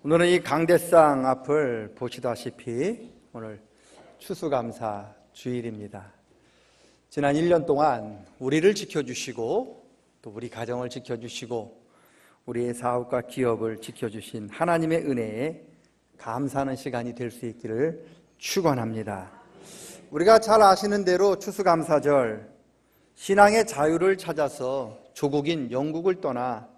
오늘은 이 강대상 앞을 보시다시피 오늘 추수감사 주일입니다. 지난 1년 동안 우리를 지켜주시고 또 우리 가정을 지켜주시고 우리의 사업과 기업을 지켜주신 하나님의 은혜에 감사하는 시간이 될 수 있기를 축원합니다. 우리가 잘 아시는 대로 추수감사절, 신앙의 자유를 찾아서 조국인 영국을 떠나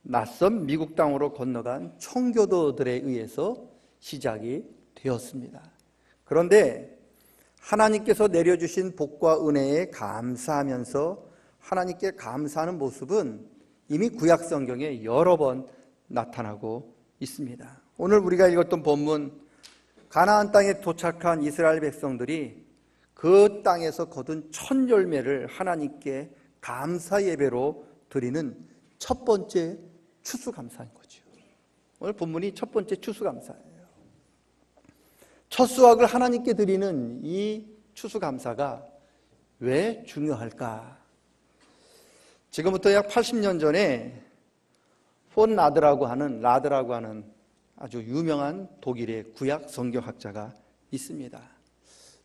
낯선 미국 땅으로 건너간 청교도들에 의해서 시작이 되었습니다. 그런데 하나님께서 내려주신 복과 은혜에 감사하면서 하나님께 감사하는 모습은 이미 구약 성경에 여러 번 나타나고 있습니다. 오늘 우리가 읽었던 본문, 가나안 땅에 도착한 이스라엘 백성들이 그 땅에서 거둔 첫 열매를 하나님께 감사 예배로 드리는 첫 번째 추수감사인 거죠. 오늘 본문이 첫 번째 추수감사예요. 첫 수확을 하나님께 드리는 이 추수감사가 왜 중요할까? 지금부터 약 80년 전에 폰 라드라고 하는 아주 유명한 독일의 구약 성경학자가 있습니다.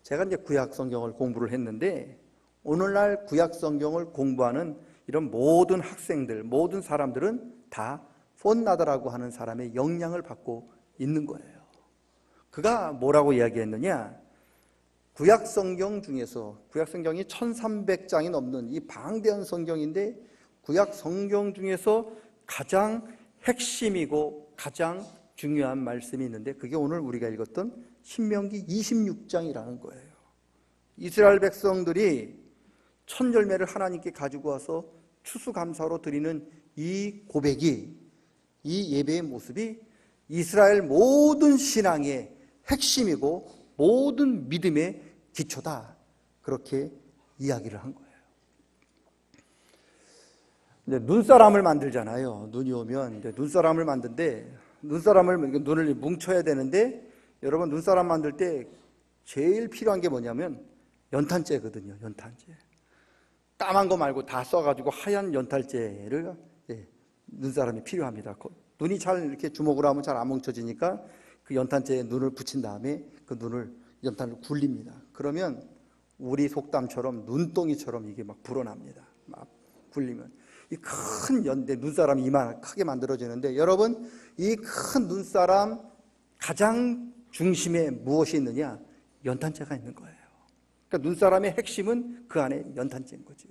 제가 이제 구약 성경을 공부를 했는데 오늘날 구약 성경을 공부하는 이런 모든 학생들, 모든 사람들은 다 폰 라드라고 하는 사람의 영향을 받고 있는 거예요. 그가 뭐라고 이야기했느냐? 구약 성경 중에서, 구약 성경이 1300장이 넘는 이 방대한 성경인데 구약 성경 중에서 가장 핵심이고 가장 중요한 말씀이 있는데 그게 오늘 우리가 읽었던 신명기 26장이라는 거예요. 이스라엘 백성들이 첫 열매를 하나님께 가지고 와서 추수감사로 드리는 이 고백이, 이 예배의 모습이 이스라엘 모든 신앙의 핵심이고 모든 믿음의 기초다, 그렇게 이야기를 한 거예요. 이제 눈사람을 만들잖아요. 눈이 오면 이제 눈사람을 만드는데 눈을 뭉쳐야 되는데, 여러분 눈사람 만들 때 제일 필요한 게 뭐냐면 연탄재거든요. 연탄재. 까만 거 말고 다 써가지고 하얀 연탄재를 눈사람이 필요합니다. 눈이 잘 이렇게 주먹으로 하면 잘 안 뭉쳐지니까 그 연탄재에 눈을 붙인 다음에 그 연탄을 굴립니다. 그러면 우리 속담처럼 눈덩이처럼 이게 막 불어납니다. 막 굴리면 이 큰 눈사람이 이만 크게 만들어지는데, 여러분 이 큰 눈사람 가장 중심에 무엇이 있느냐? 연탄재가 있는 거예요. 그러니까 눈사람의 핵심은 그 안에 연탄재인 거죠.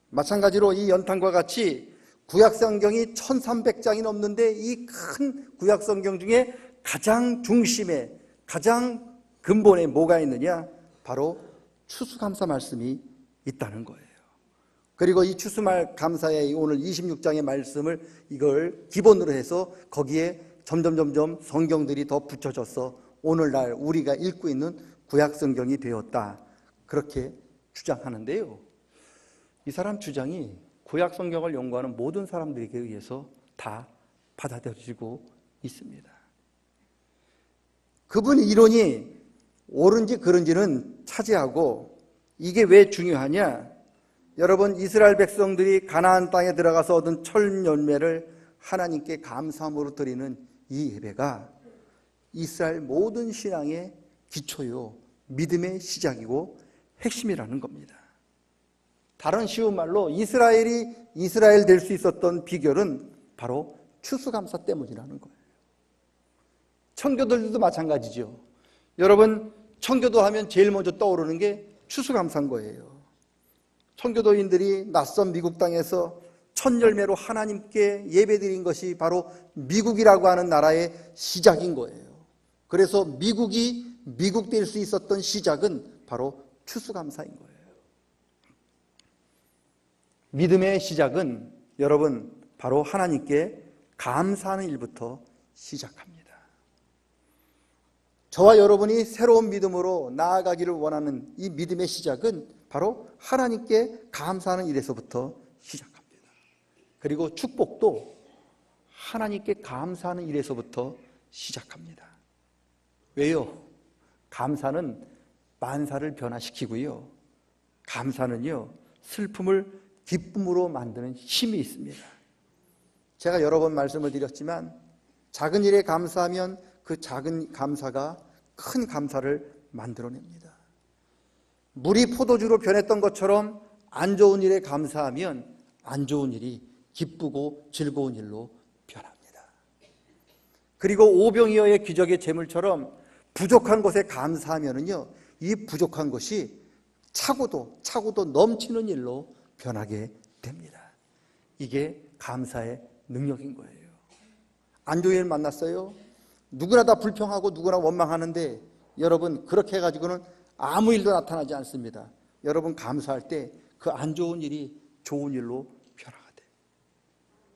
마찬가지로 이 연탄과 같이 구약성경이 1300장이 넘는데 이 큰 구약성경 중에 가장 중심에, 가장 근본에 뭐가 있느냐? 바로 추수감사 말씀이 있다는 거예요. 그리고 이 추수감사의 오늘 26장의 말씀을 이걸 기본으로 해서 거기에 점점 성경들이 더 붙여져서 오늘날 우리가 읽고 있는 구약성경이 되었다, 그렇게 주장하는데요. 이 사람 주장이 구약 성경을 연구하는 모든 사람들에게 의해서 다 받아들여지고 있습니다. 그분의 이론이 옳은지 그른지는 차지하고, 이게 왜 중요하냐? 여러분, 이스라엘 백성들이 가나안 땅에 들어가서 얻은 첫 열매를 하나님께 감사함으로 드리는 이 예배가 이스라엘 모든 신앙의 기초요, 믿음의 시작이고 핵심이라는 겁니다. 다른 쉬운 말로 이스라엘이 이스라엘 될 수 있었던 비결은 바로 추수감사 때문이라는 거예요. 청교도들도 마찬가지죠. 여러분, 청교도 하면 제일 먼저 떠오르는 게 추수감사인 거예요. 청교도인들이 낯선 미국 땅에서 첫 열매로 하나님께 예배드린 것이 바로 미국이라고 하는 나라의 시작인 거예요. 그래서 미국이 미국 될 수 있었던 시작은 바로 추수감사인 거예요. 믿음의 시작은 여러분 바로 하나님께 감사하는 일부터 시작합니다. 저와 여러분이 새로운 믿음으로 나아가기를 원하는 이 믿음의 시작은 바로 하나님께 감사하는 일에서부터 시작합니다. 그리고 축복도 하나님께 감사하는 일에서부터 시작합니다. 왜요? 감사는 만사를 변화시키고요, 감사는요 슬픔을 기쁨으로 만드는 힘이 있습니다. 제가 여러 번 말씀을 드렸지만 작은 일에 감사하면 그 작은 감사가 큰 감사를 만들어냅니다. 물이 포도주로 변했던 것처럼 안 좋은 일에 감사하면 안 좋은 일이 기쁘고 즐거운 일로 변합니다. 그리고 오병이어의 기적의 제물처럼 부족한 것에 감사하면은요, 이 부족한 것이 차고도 넘치는 일로 변하게 됩니다. 이게 감사의 능력인 거예요. 안 좋은 일 만났어요? 누구나 다 불평하고 누구나 원망하는데 여러분, 그렇게 해가지고는 아무 일도 나타나지 않습니다. 여러분, 감사할 때 그 안 좋은 일이 좋은 일로 변화가 돼요.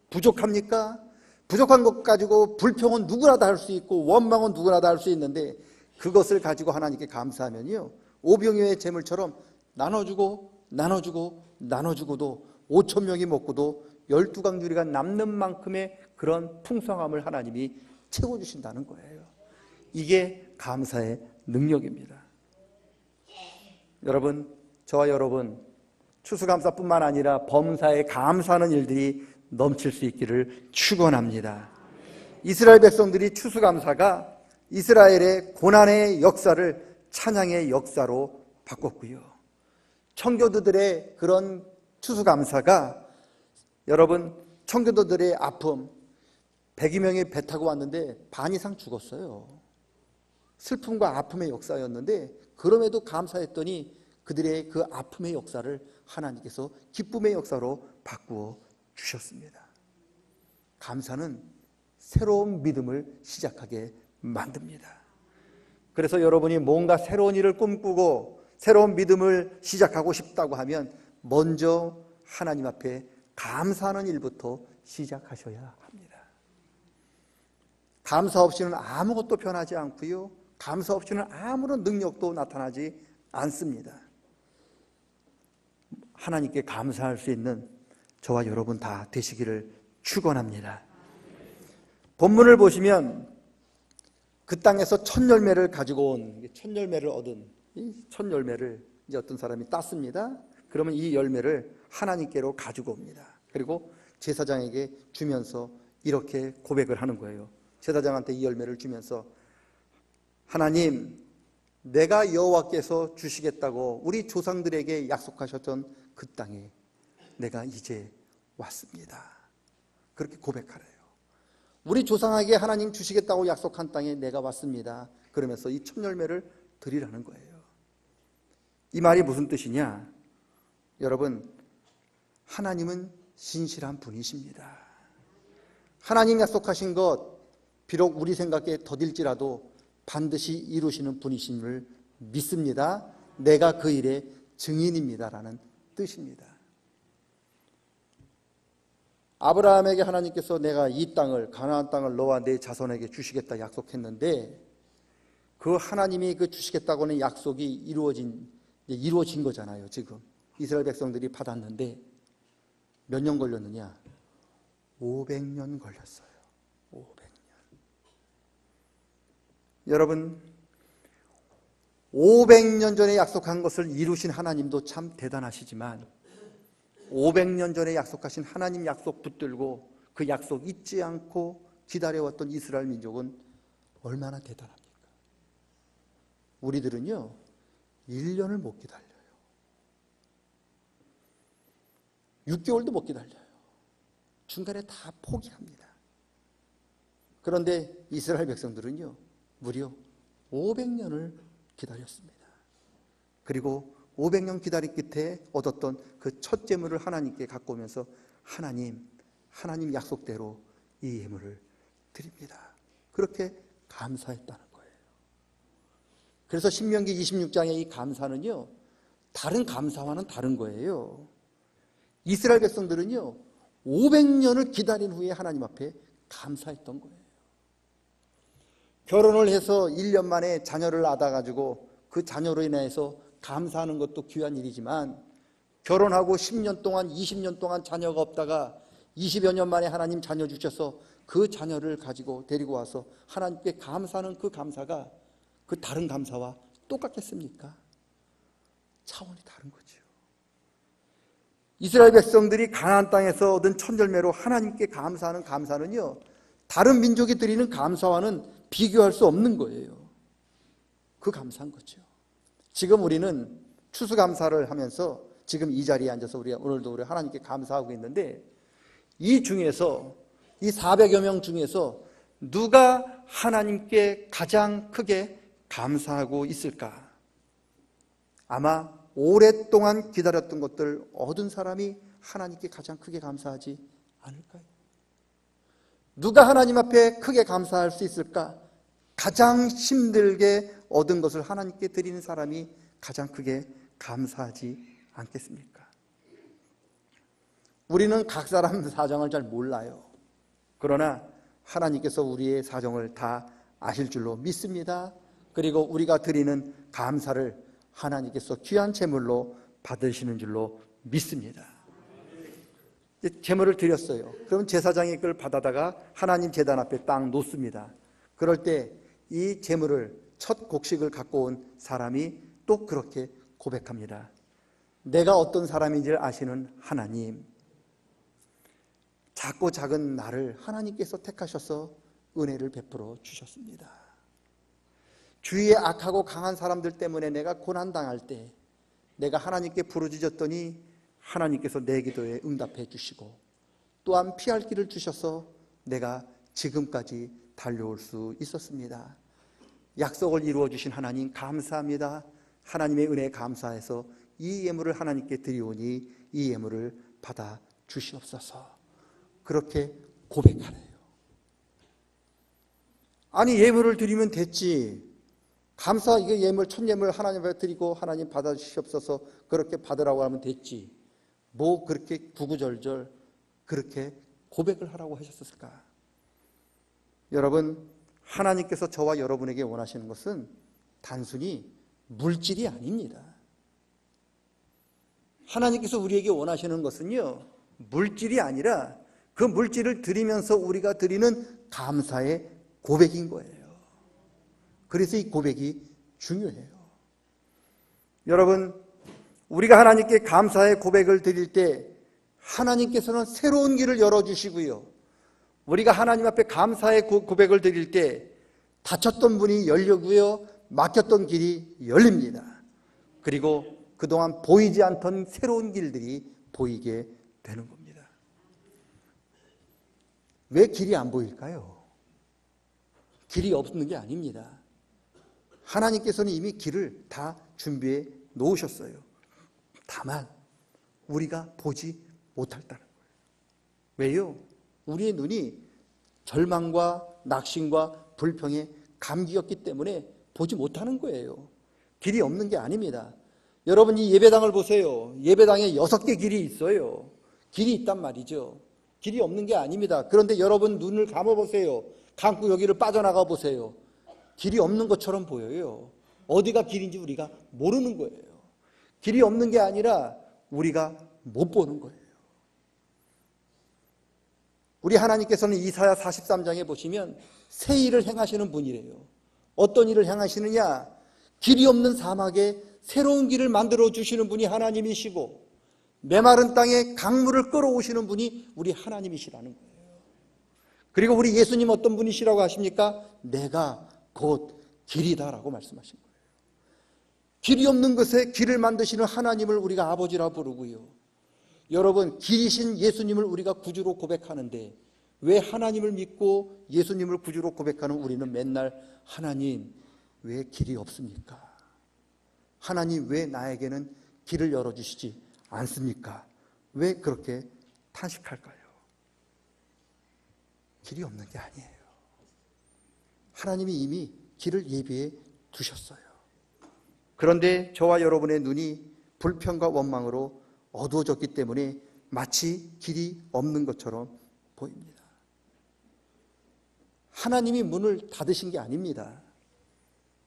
부족합니까? 부족한 것 가지고 불평은 누구나 다 할 수 있고 원망은 누구나 다 할 수 있는데 그것을 가지고 하나님께 감사하면요, 오병이어의 제물처럼 나눠주고도 5천 명이 먹고도 12강유리가 남는 만큼의 그런 풍성함을 하나님이 채워주신다는 거예요. 이게 감사의 능력입니다. 여러분, 저와 여러분, 추수감사뿐만 아니라 범사에 감사하는 일들이 넘칠 수 있기를 축원합니다. 이스라엘 백성들이 추수감사가 이스라엘의 고난의 역사를 찬양의 역사로 바꿨고요. 청교도들의 그런 추수감사가, 여러분, 청교도들의 아픔, 100여 명이 배 타고 왔는데 반 이상 죽었어요. 슬픔과 아픔의 역사였는데 그럼에도 감사했더니 그들의 그 아픔의 역사를 하나님께서 기쁨의 역사로 바꾸어 주셨습니다. 감사는 새로운 믿음을 시작하게 만듭니다. 그래서 여러분이 뭔가 새로운 일을 꿈꾸고 새로운 믿음을 시작하고 싶다고 하면 먼저 하나님 앞에 감사하는 일부터 시작하셔야 합니다. 감사 없이는 아무것도 변하지 않고요, 감사 없이는 아무런 능력도 나타나지 않습니다. 하나님께 감사할 수 있는 저와 여러분 다 되시기를 축원합니다. 본문을 보시면 그 땅에서 첫 열매를 가지고 온, 첫 열매를 얻은 이 첫 열매를 이제 어떤 사람이 땄습니다. 그러면 이 열매를 하나님께로 가지고 옵니다. 그리고 제사장에게 주면서 이렇게 고백을 하는 거예요. 제사장한테 이 열매를 주면서, 하나님, 내가 여호와께서 주시겠다고 우리 조상들에게 약속하셨던 그 땅에 내가 이제 왔습니다. 그렇게 고백하래요. 우리 조상에게 하나님 주시겠다고 약속한 땅에 내가 왔습니다. 그러면서 이 첫 열매를 드리라는 거예요. 이 말이 무슨 뜻이냐? 여러분, 하나님은 신실한 분이십니다. 하나님 약속하신 것, 비록 우리 생각에 더딜지라도 반드시 이루시는 분이심을 믿습니다. 내가 그 일의 증인입니다라는 뜻입니다. 아브라함에게 하나님께서 내가 이 땅을, 가나안 땅을 너와 내 자손에게 주시겠다 약속했는데 그 하나님이 그 주시겠다고 하는 약속이 이루어진 거잖아요. 지금 이스라엘 백성들이 받았는데 몇 년 걸렸느냐? 500년 걸렸어요. 500년. 여러분, 500년 전에 약속한 것을 이루신 하나님도 참 대단하시지만 500년 전에 약속하신 하나님 약속 붙들고 그 약속 잊지 않고 기다려왔던 이스라엘 민족은 얼마나 대단합니까? 우리들은요, 1년을 못 기다려요. 6개월도 못 기다려요. 중간에 다 포기합니다. 그런데 이스라엘 백성들은요, 무려 500년을 기다렸습니다. 그리고 500년 기다린 끝에 얻었던 그 첫 제물을 하나님께 갖고 오면서 하나님 약속대로 이 예물을 드립니다. 그렇게 감사했다는 거예요. 그래서 신명기 26장의 이 감사는요, 다른 감사와는 다른 거예요. 이스라엘 백성들은요, 500년을 기다린 후에 하나님 앞에 감사했던 거예요. 결혼을 해서 1년 만에 자녀를 낳아가지고 그 자녀로 인해서 감사하는 것도 귀한 일이지만 결혼하고 10년 동안 20년 동안 자녀가 없다가 20여 년 만에 하나님 자녀 주셔서 그 자녀를 가지고 데리고 와서 하나님께 감사하는 그 감사가 그 다른 감사와 똑같겠습니까? 차원이 다른 거죠. 이스라엘 백성들이 가나안 땅에서 얻은 첫 열매로 하나님께 감사하는 감사는요, 다른 민족이 드리는 감사와는 비교할 수 없는 거예요. 그 감사한 거죠. 지금 우리는 추수감사를 하면서 지금 이 자리에 앉아서 오늘도 우리 하나님께 감사하고 있는데, 이 중에서, 이 400여 명 중에서 누가 하나님께 가장 크게 감사하고 있을까? 아마 오랫동안 기다렸던 것들 얻은 사람이 하나님께 가장 크게 감사하지 않을까요? 누가 하나님 앞에 크게 감사할 수 있을까? 가장 힘들게 얻은 것을 하나님께 드리는 사람이 가장 크게 감사하지 않겠습니까? 우리는 각 사람 사정을 잘 몰라요. 그러나 하나님께서 우리의 사정을 다 아실 줄로 믿습니다. 그리고 우리가 드리는 감사를 하나님께서 귀한 제물로 받으시는 줄로 믿습니다. 제물을 드렸어요. 그러면 제사장이 그걸 받아다가 하나님 제단 앞에 딱 놓습니다. 그럴 때 이 제물을, 첫 곡식을 갖고 온 사람이 또 그렇게 고백합니다. 내가 어떤 사람인지를 아시는 하나님, 작고 작은 나를 하나님께서 택하셔서 은혜를 베풀어 주셨습니다. 주위에 악하고 강한 사람들 때문에 내가 고난당할 때 내가 하나님께 부르짖었더니 하나님께서 내 기도에 응답해 주시고, 또한 피할 길을 주셔서 내가 지금까지 달려올 수 있었습니다. 약속을 이루어 주신 하나님 감사합니다. 하나님의 은혜에 감사해서 이 예물을 하나님께 드리오니 이 예물을 받아 주시옵소서. 그렇게 고백하래요. 아니, 예물을 드리면 됐지. 감사, 이게 예물, 첫 예물 하나님 앞에 드리고 하나님 받아 주시옵소서 그렇게 받으라고 하면 됐지. 뭐 그렇게 구구절절 그렇게 고백을 하라고 하셨을까? 여러분, 하나님께서 저와 여러분에게 원하시는 것은 단순히 물질이 아닙니다. 하나님께서 우리에게 원하시는 것은요, 물질이 아니라 그 물질을 드리면서 우리가 드리는 감사의 고백인 거예요. 그래서 이 고백이 중요해요. 여러분, 우리가 하나님께 감사의 고백을 드릴 때 하나님께서는 새로운 길을 열어주시고요, 우리가 하나님 앞에 감사의 고백을 드릴 때 닫혔던 문이 열리고요, 막혔던 길이 열립니다. 그리고 그동안 보이지 않던 새로운 길들이 보이게 되는 겁니다. 왜 길이 안 보일까요? 길이 없는 게 아닙니다. 하나님께서는 이미 길을 다 준비해 놓으셨어요. 다만 우리가 보지 못했다는 거예요. 왜요? 우리의 눈이 절망과 낙심과 불평에 감기였기 때문에 보지 못하는 거예요. 길이 없는 게 아닙니다. 여러분, 이 예배당을 보세요. 예배당에 6개 길이 있어요. 길이 있단 말이죠. 길이 없는 게 아닙니다. 그런데 여러분 눈을 감아보세요. 감고 여기를 빠져나가 보세요. 길이 없는 것처럼 보여요. 어디가 길인지 우리가 모르는 거예요. 길이 없는 게 아니라 우리가 못 보는 거예요. 우리 하나님께서는 이사야 43장에 보시면 새 일을 행하시는 분이래요. 어떤 일을 행하시느냐? 길이 없는 사막에 새로운 길을 만들어 주시는 분이 하나님이시고, 메마른 땅에 강물을 끌어오시는 분이 우리 하나님이시라는 거예요. 그리고 우리 예수님 어떤 분이시라고 하십니까? 내가 곧 길이다라고 말씀하신 거예요. 길이 없는 것에 길을 만드시는 하나님을 우리가 아버지라 부르고요, 여러분, 길이신 예수님을 우리가 구주로 고백하는데 왜 하나님을 믿고 예수님을 구주로 고백하는 우리는 맨날 하나님 왜 길이 없습니까? 하나님 왜 나에게는 길을 열어주시지 않습니까? 왜 그렇게 탄식할까요? 길이 없는 게 아니에요. 하나님이 이미 길을 예비해 두셨어요. 그런데 저와 여러분의 눈이 불평과 원망으로 어두워졌기 때문에 마치 길이 없는 것처럼 보입니다. 하나님이 문을 닫으신 게 아닙니다.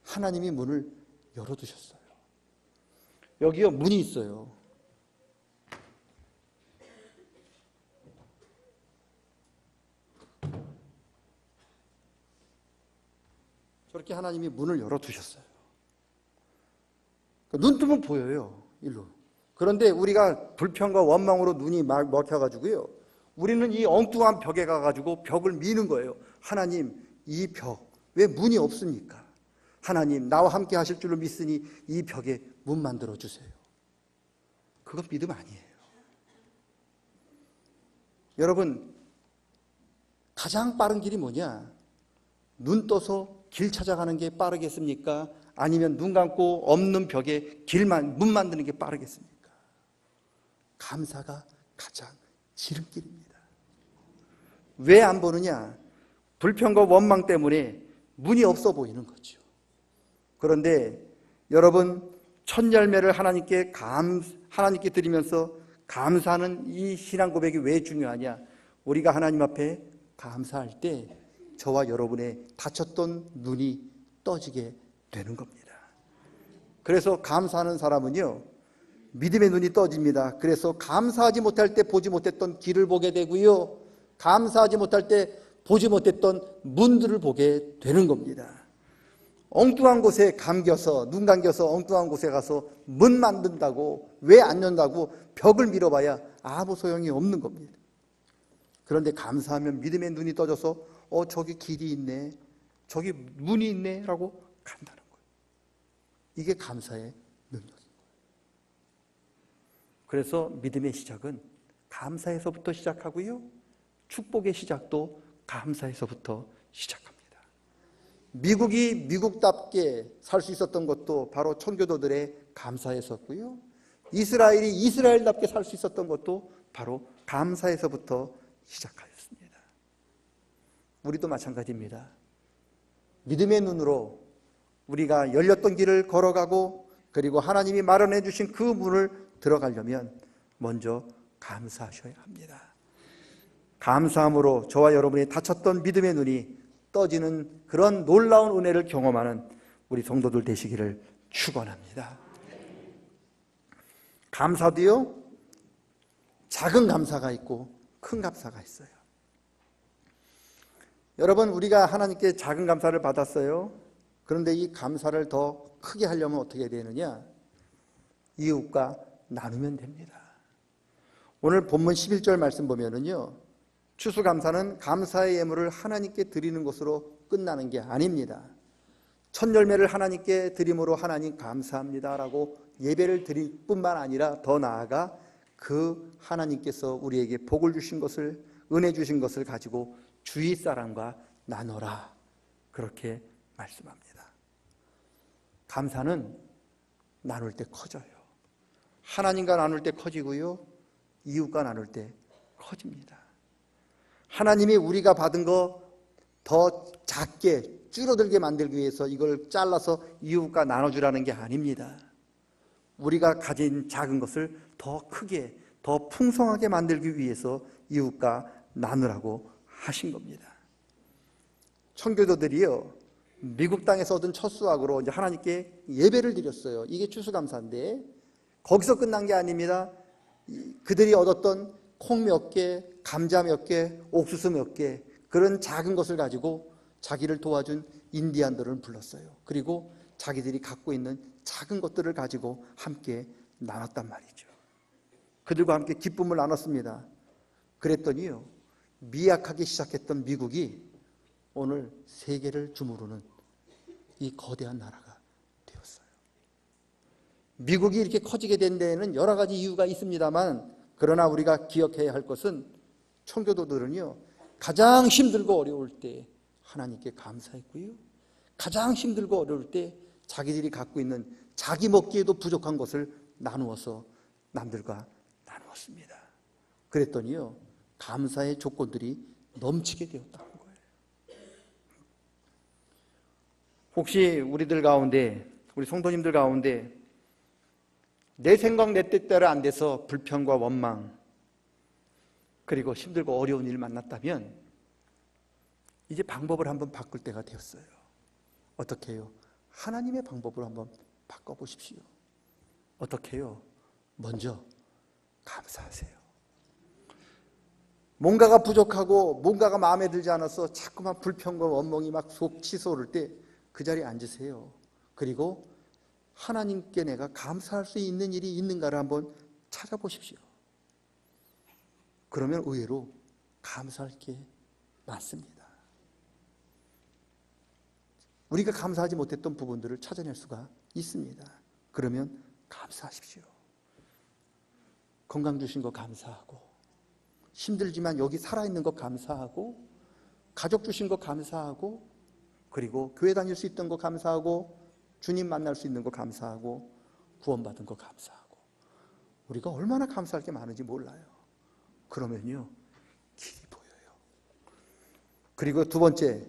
하나님이 문을 열어두셨어요. 여기요, 문이 있어요. 저렇게 하나님이 문을 열어두셨어요. 눈 뜨면 보여요, 일로. 그런데 우리가 불평과 원망으로 눈이 막 먹혀가지고요, 우리는 이 엉뚱한 벽에 가가지고 벽을 미는 거예요. 하나님, 이 벽, 왜 문이 없습니까? 하나님, 나와 함께 하실 줄로 믿으니 이 벽에 문 만들어 주세요. 그건 믿음 아니에요. 여러분, 가장 빠른 길이 뭐냐? 눈 떠서 길 찾아가는 게 빠르겠습니까? 아니면 눈 감고 없는 벽에 문 만드는 게 빠르겠습니까? 감사가 가장 지름길입니다. 왜 안 보느냐? 불평과 원망 때문에 문이 없어 보이는 거죠. 그런데 여러분, 첫 열매를 하나님께 드리면서 감사하는 이 신앙 고백이 왜 중요하냐? 우리가 하나님 앞에 감사할 때 저와 여러분의 닫혔던 눈이 떠지게 되는 겁니다. 그래서 감사하는 사람은요, 믿음의 눈이 떠집니다. 그래서 감사하지 못할 때 보지 못했던 길을 보게 되고요, 감사하지 못할 때 보지 못했던 문들을 보게 되는 겁니다. 엉뚱한 곳에 감겨서, 눈 감겨서 엉뚱한 곳에 가서 문 만든다고, 왜 안 연다고 벽을 밀어봐야 아무 소용이 없는 겁니다. 그런데 감사하면 믿음의 눈이 떠져서 저기 길이 있네, 저기 문이 있네 라고 간다는 거예요. 이게 감사의 능력인 거예요. 그래서 믿음의 시작은 감사에서부터 시작하고요, 축복의 시작도 감사에서부터 시작합니다. 미국이 미국답게 살 수 있었던 것도 바로 청교도들의 감사였었고요, 이스라엘이 이스라엘답게 살 수 있었던 것도 바로 감사에서부터 시작하였습니다. 우리도 마찬가지입니다. 믿음의 눈으로 우리가 열렸던 길을 걸어가고, 그리고 하나님이 마련해 주신 그 문을 들어가려면 먼저 감사하셔야 합니다. 감사함으로 저와 여러분이 닫혔던 믿음의 눈이 떠지는 그런 놀라운 은혜를 경험하는 우리 성도들 되시기를 축원합니다. 감사도요, 작은 감사가 있고 큰 감사가 있어요. 여러분, 우리가 하나님께 작은 감사를 받았어요. 그런데 이 감사를 더 크게 하려면 어떻게 되느냐? 이웃과 나누면 됩니다. 오늘 본문 11절 말씀 보면은요, 추수감사는 감사의 예물을 하나님께 드리는 것으로 끝나는 게 아닙니다. 첫 열매를 하나님께 드림으로 하나님 감사합니다라고 예배를 드릴 뿐만 아니라 더 나아가 그 하나님께서 우리에게 복을 주신 것을, 은혜 주신 것을 가지고 주위 사람과 나눠라, 그렇게 말씀합니다. 감사는 나눌 때 커져요. 하나님과 나눌 때 커지고요, 이웃과 나눌 때 커집니다. 하나님이 우리가 받은 거 더 작게 줄어들게 만들기 위해서 이걸 잘라서 이웃과 나눠주라는 게 아닙니다. 우리가 가진 작은 것을 더 크게, 더 풍성하게 만들기 위해서 이웃과 나누라고 하신 겁니다. 청교도들이요, 미국 땅에서 얻은 첫 수확으로 이제 하나님께 예배를 드렸어요. 이게 추수감사인데 거기서 끝난 게 아닙니다. 그들이 얻었던 콩 몇 개, 감자 몇 개, 옥수수 몇 개, 그런 작은 것을 가지고 자기를 도와준 인디안들을 불렀어요. 그리고 자기들이 갖고 있는 작은 것들을 가지고 함께 나눴단 말이죠. 그들과 함께 기쁨을 나눴습니다. 그랬더니요, 미약하게 시작했던 미국이 오늘 세계를 주무르는 이 거대한 나라가 되었어요. 미국이 이렇게 커지게 된 데에는 여러 가지 이유가 있습니다만, 그러나 우리가 기억해야 할 것은 청교도들은요, 가장 힘들고 어려울 때 하나님께 감사했고요, 가장 힘들고 어려울 때 자기들이 갖고 있는 자기 먹기에도 부족한 것을 나누어서 남들과 나누었습니다. 그랬더니요, 감사의 조건들이 넘치게 되었다는 거예요. 혹시 우리들 가운데, 우리 성도님들 가운데 내 생각 내 뜻대로 안 돼서 불평과 원망, 그리고 힘들고 어려운 일 만났다면 이제 방법을 한번 바꿀 때가 되었어요. 어떻게 해요? 하나님의 방법으로 한번 바꿔보십시오. 어떻게 해요? 먼저 감사하세요. 뭔가가 부족하고 뭔가가 마음에 들지 않아서 자꾸만 불평과 원망이 막 속 치솟을 때 그 자리에 앉으세요. 그리고 하나님께 내가 감사할 수 있는 일이 있는가를 한번 찾아보십시오. 그러면 의외로 감사할 게 많습니다. 우리가 감사하지 못했던 부분들을 찾아낼 수가 있습니다. 그러면 감사하십시오. 건강 주신 거 감사하고, 힘들지만 여기 살아있는 거 감사하고, 가족 주신 거 감사하고, 그리고 교회 다닐 수 있던 거 감사하고, 주님 만날 수 있는 거 감사하고, 구원받은 거 감사하고. 우리가 얼마나 감사할 게 많은지 몰라요. 그러면요, 길이 보여요. 그리고 두 번째,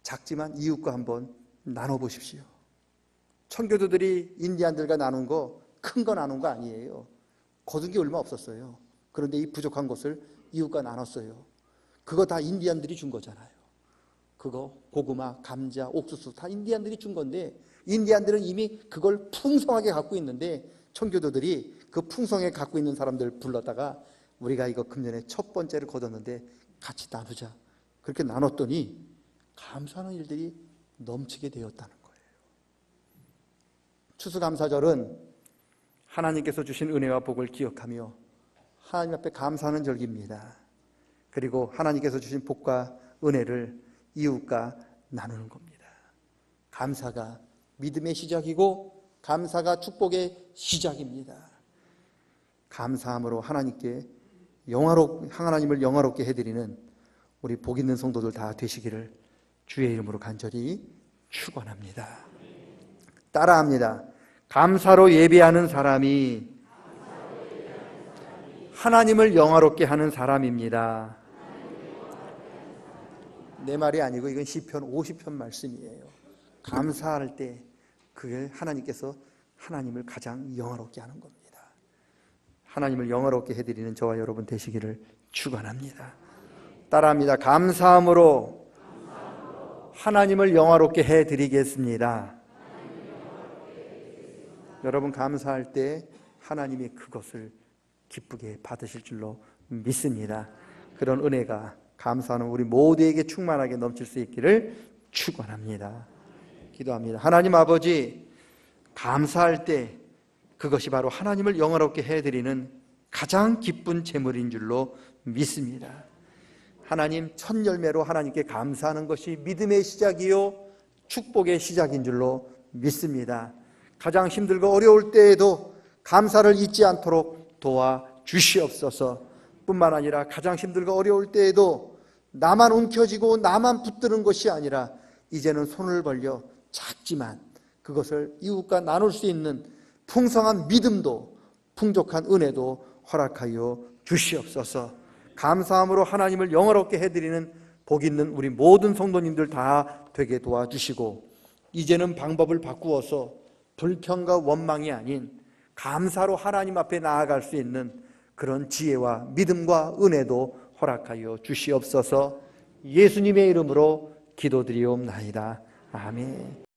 작지만 이웃과 한번 나눠보십시오. 청교도들이 인디안들과 나눈 거, 큰 거 나눈 거 아니에요. 거둔 게 얼마 없었어요. 그런데 이 부족한 것을 이웃과 나눴어요. 그거 다 인디안들이 준 거잖아요. 그거 고구마, 감자, 옥수수 다 인디안들이 준 건데, 인디안들은 이미 그걸 풍성하게 갖고 있는데 청교도들이 그 풍성하게 갖고 있는 사람들 불렀다가 우리가 이거 금년에 첫 번째를 거뒀는데 같이 나누자. 그렇게 나눴더니 감사하는 일들이 넘치게 되었다는 거예요. 추수감사절은 하나님께서 주신 은혜와 복을 기억하며 하나님 앞에 감사하는 절기입니다. 그리고 하나님께서 주신 복과 은혜를 이웃과 나누는 겁니다. 감사가 믿음의 시작이고 감사가 축복의 시작입니다. 감사함으로 하나님을 영화롭게 해드리는 우리 복 있는 성도들 다 되시기를 주의 이름으로 간절히 축원합니다. 따라합니다. 감사로 예배하는 사람이 하나님을 영화롭게 하는 사람입니다. 내 말이 아니고 이건 시편 50편 말씀이에요. 감사할 때 그게 하나님께서 하나님을 가장 영화롭게 하는 겁니다. 하나님을 영화롭게 해드리는 저와 여러분 되시기를 축원합니다. 따라합니다. 감사함으로 하나님을 영화롭게 해드리겠습니다. 여러분 감사할 때 하나님이 그것을 기쁘게 받으실 줄로 믿습니다. 그런 은혜가 감사하는 우리 모두에게 충만하게 넘칠 수 있기를 축원합니다. 기도합니다. 하나님 아버지, 감사할 때 그것이 바로 하나님을 영화롭게 해드리는 가장 기쁜 제물인 줄로 믿습니다. 하나님, 첫 열매로 하나님께 감사하는 것이 믿음의 시작이요 축복의 시작인 줄로 믿습니다. 가장 힘들고 어려울 때에도 감사를 잊지 않도록 도와주시옵소서. 뿐만 아니라 가장 힘들고 어려울 때에도 나만 움켜쥐고 나만 붙드는 것이 아니라 이제는 손을 벌려 작지만 그것을 이웃과 나눌 수 있는 풍성한 믿음도 풍족한 은혜도 허락하여 주시옵소서. 감사함으로 하나님을 영화롭게 해드리는 복 있는 우리 모든 성도님들 다 되게 도와주시고, 이제는 방법을 바꾸어서 불평과 원망이 아닌 감사로 하나님 앞에 나아갈 수 있는 그런 지혜와 믿음과 은혜도 허락하여 주시옵소서. 예수님의 이름으로 기도드리옵나이다. 아멘.